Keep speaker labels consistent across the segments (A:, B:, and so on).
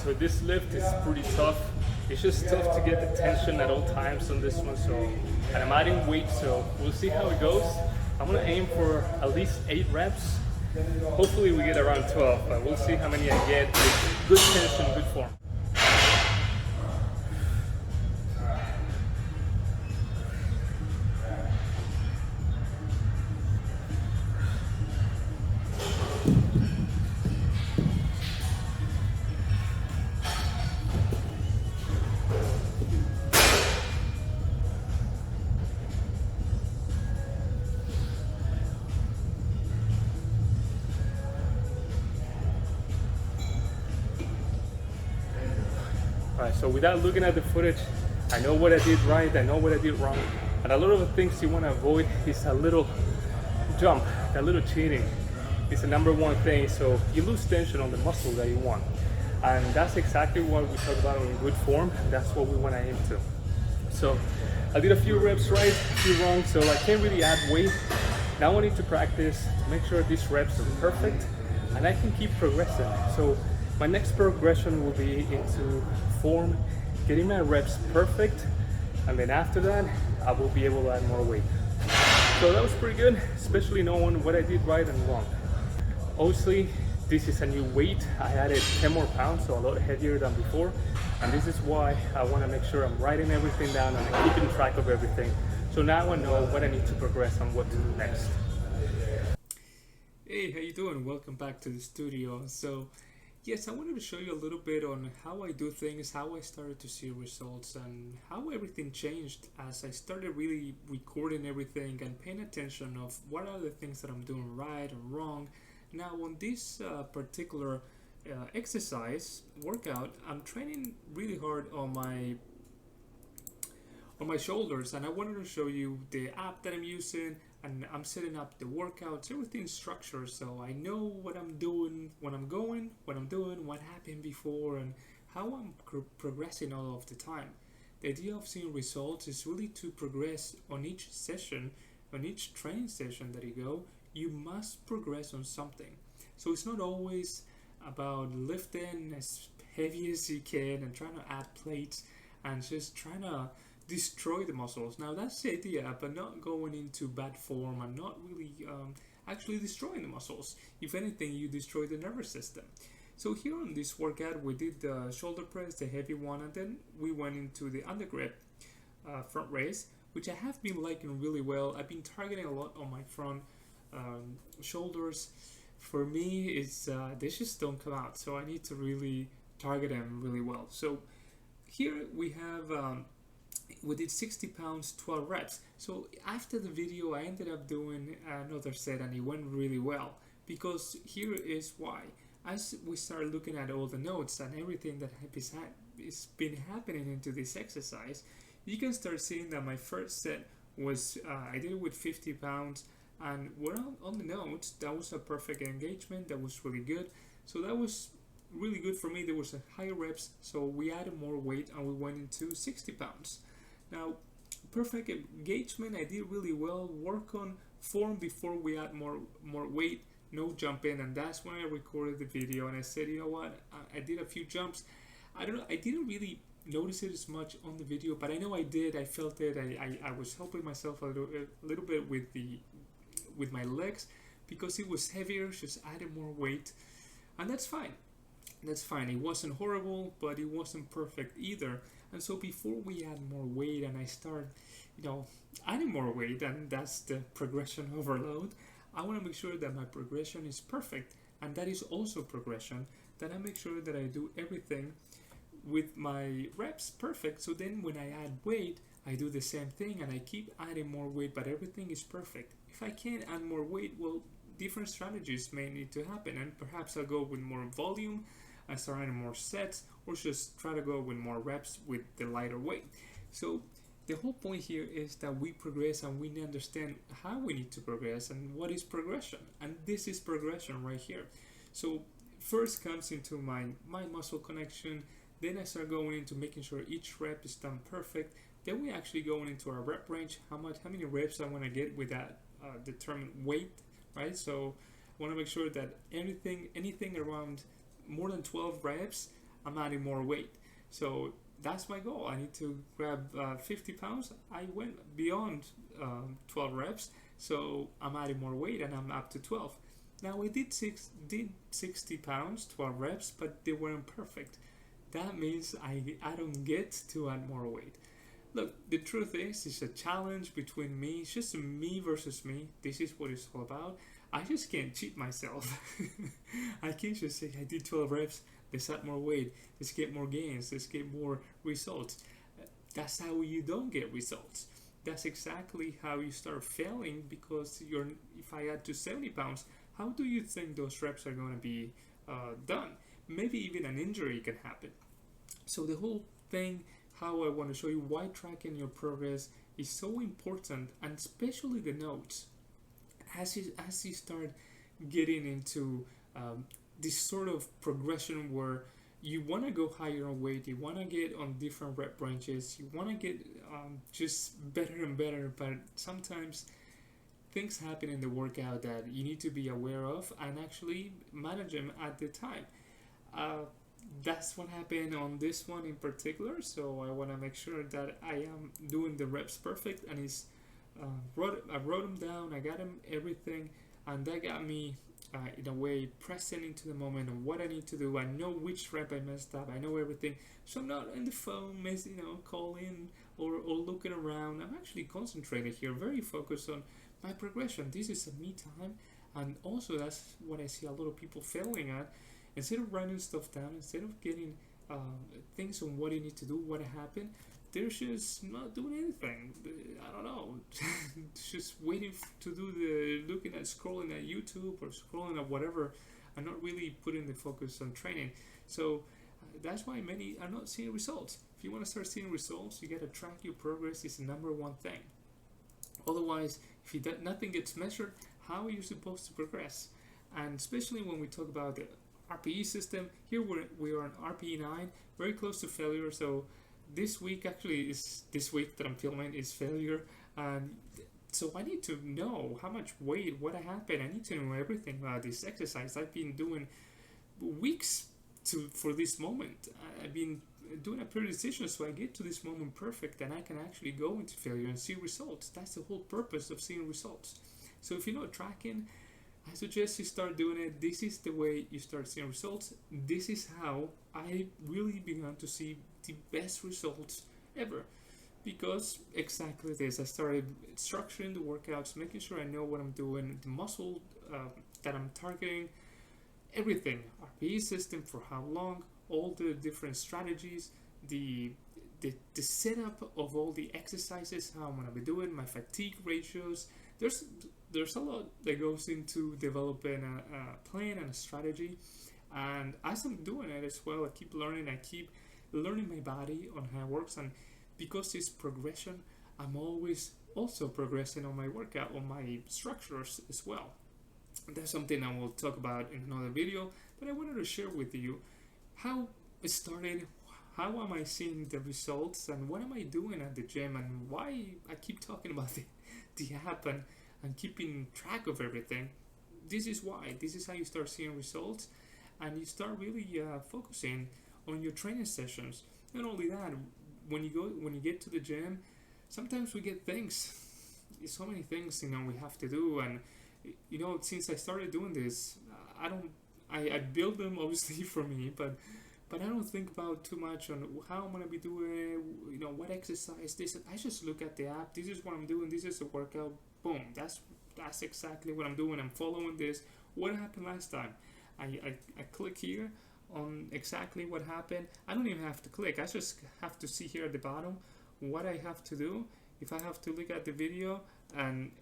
A: so this lift is pretty tough. It's just tough to get the tension at all times on this one. So, and I'm adding weight, so we'll see how it goes. I'm gonna aim for at least 8 reps. Hopefully we get around 12, but we'll see how many I get with good tension, good form. Alright, so without looking at the footage, I know what I did right, I know what I did wrong. And a lot of the things you want to avoid is a little jump, a little cheating. It's the number one thing, so you lose tension on the muscle that you want. And that's exactly what we talk about in good form. That's what we want to aim to. So I did a few reps right, a few wrong, so I can't really add weight. Now I need to practice to make sure these reps are perfect and I can keep progressing. So my next progression will be into form, getting my reps perfect, and then after that, I will be able to add more weight. So that was pretty good, especially knowing what I did right and wrong. Obviously, this is a new weight. I added 10 more pounds, so a lot heavier than before. And this is why I want to make sure I'm writing everything down and I'm keeping track of everything. So now I know what I need to progress and what to do next. Hey, how you doing? Welcome back to the studio. So yes, I wanted to show you a little bit on how I do things, how I started to see results, and how everything changed as I started really recording everything and paying attention of what are the things that I'm doing right and wrong. Now on this particular exercise workout, I'm training really hard on my shoulders, and I wanted to show you the app that I'm using, and I'm setting up the workouts, everything's structured, so I know what I'm doing, when I'm going, what I'm doing, what happened before, and how I'm progressing all of the time. The idea of seeing results is really to progress on each session, on each training session that you go. You must progress on something. So it's not always about lifting as heavy as you can and trying to add plates and just trying to destroy the muscles. Now that's the idea, but not going into bad form and not really actually destroying the muscles. If anything, you destroy the nervous system. So here on this workout, we did the shoulder press, the heavy one, and then we went into the undergrip front raise, which I have been liking really well. I've been targeting a lot on my front shoulders. For me, it's they just don't come out, so I need to really target them really well. So here we have we did 60 pounds, 12 reps. So after the video, I ended up doing another set, and it went really well, because here is why. As we start looking at all the notes and everything that has been happening into this exercise, you can start seeing that my first set was I did it with 50 pounds, and on the notes, that was a perfect engagement. That was really good. So that was really good for me. There was a higher reps, so we added more weight and we went into 60 pounds. Now, perfect engagement, I did really well. Work on form before we add more weight, no jump in, and that's when I recorded the video and I said, you know what, I did a few jumps. I didn't really notice it as much on the video, but I know I did. I felt it. I was helping myself a little bit with my legs because it was heavier, just added more weight, and that's fine. That's fine. It wasn't horrible, but it wasn't perfect either. And so before we add more weight and I start, adding more weight, and that's the progression overload, I want to make sure that my progression is perfect, and that is also progression, that I make sure that I do everything with my reps perfect. So then when I add weight, I do the same thing and I keep adding more weight, but everything is perfect. If I can't add more weight, well, different strategies may need to happen, and perhaps I'll go with more volume, I start adding more sets, or just try to go with more reps with the lighter weight. So the whole point here is that we progress and we understand how we need to progress and what is progression. And this is progression right here. So first comes into my muscle connection, then I start going into making sure each rep is done perfect. Then we actually going into our rep range, how many reps I want to get with that determined weight, right? So I want to make sure that anything around more than 12 reps, I'm adding more weight. So that's my goal. I need to grab 50 pounds. I went beyond 12 reps, so I'm adding more weight and I'm up to 12. Now I did 60 pounds, 12 reps, but they weren't perfect. That means I don't get to add more weight. Look, the truth is, it's a challenge between me. It's just me versus me. This is what it's all about. I just can't cheat myself. I can't just say I did 12 reps, let's add more weight, let's get more gains, let's get more results. That's how you don't get results. That's exactly how you start failing, because if I add to 70 pounds, how do you think those reps are going to be done? Maybe even an injury can happen. So the whole thing, how I want to show you why tracking your progress is so important, and especially the notes. As you start getting into this sort of progression where you want to go higher on weight, you want to get on different rep ranges, you want to get just better and better, but sometimes things happen in the workout that you need to be aware of and actually manage them at the time. That's what happened on this one in particular, so I want to make sure that I am doing the reps perfect, and I wrote them down, I got them everything, and that got me in a way present into the moment of what I need to do. I know which rep I messed up, I know everything, so I'm not on the phone calling or looking around. I'm actually concentrated here, very focused on my progression. This is a me time, and also that's what I see a lot of people failing at. Instead of writing stuff down, instead of getting things on what you need to do, what happened, they're just not doing anything. I don't know, just waiting to do looking at scrolling at YouTube or scrolling at whatever, and not really putting the focus on training. So that's why many are not seeing results. If you want to start seeing results, you got to track your progress. Is the number one thing. Otherwise, if nothing gets measured, how are you supposed to progress? And especially when we talk about the RPE system, here we are on RPE 9, very close to failure. So this week, actually, is this week that I'm filming is failure, and so I need to know how much weight, what happened. I need to know everything about this exercise. I've been doing weeks for this moment. I've been doing a periodization, so I get to this moment perfect, and I can actually go into failure and see results. That's the whole purpose of seeing results. So if you're not tracking, I suggest you start doing it. This is the way you start seeing results. This is how I really began to see the best results ever, because exactly this. I started structuring the workouts, making sure I know what I'm doing, the muscle that I'm targeting, everything, RPE system for how long, all the different strategies, the setup of all the exercises, how I'm going to be doing, my fatigue ratios. There's a lot that goes into developing a plan and a strategy, and as I'm doing it as well, I keep learning my body on how it works, and because it's progression, I'm always also progressing on my workout, on my structures as well. That's something I will talk about in another video, but I wanted to share with you how it started, how am I seeing the results, and what am I doing at the gym, and why I keep talking about the app and keeping track of everything. This is why. This is how you start seeing results, and you start really focusing on your training sessions. Not only that, when you get to the gym, sometimes we get so many things we have to do, and since I started doing this, I build them obviously for me, but I don't think about too much on how I'm gonna be doing it, what exercise this. I just look at the app. This is what I'm doing. This is a workout. Boom. That's exactly what I'm doing. I'm following this. What happened last time? I click here on exactly what happened. I don't even have to click. I just have to see here at the bottom what I have to do. If I have to look at the video and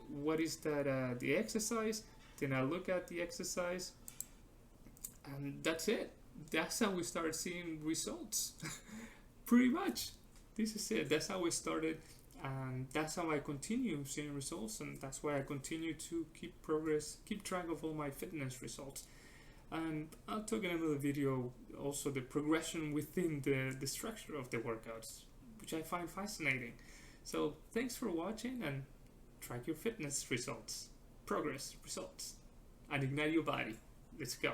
A: what is that the exercise, then I look at the exercise, and that's it. That's how we start seeing results. Pretty much. This is it. That's how we started, and that's how I continue seeing results, and that's why I continue to keep track of all my fitness results. And I'll talk in another video also the progression within the structure of the workouts, which I find fascinating. So thanks for watching, and track your fitness results, progress results, and ignite your body. Let's go.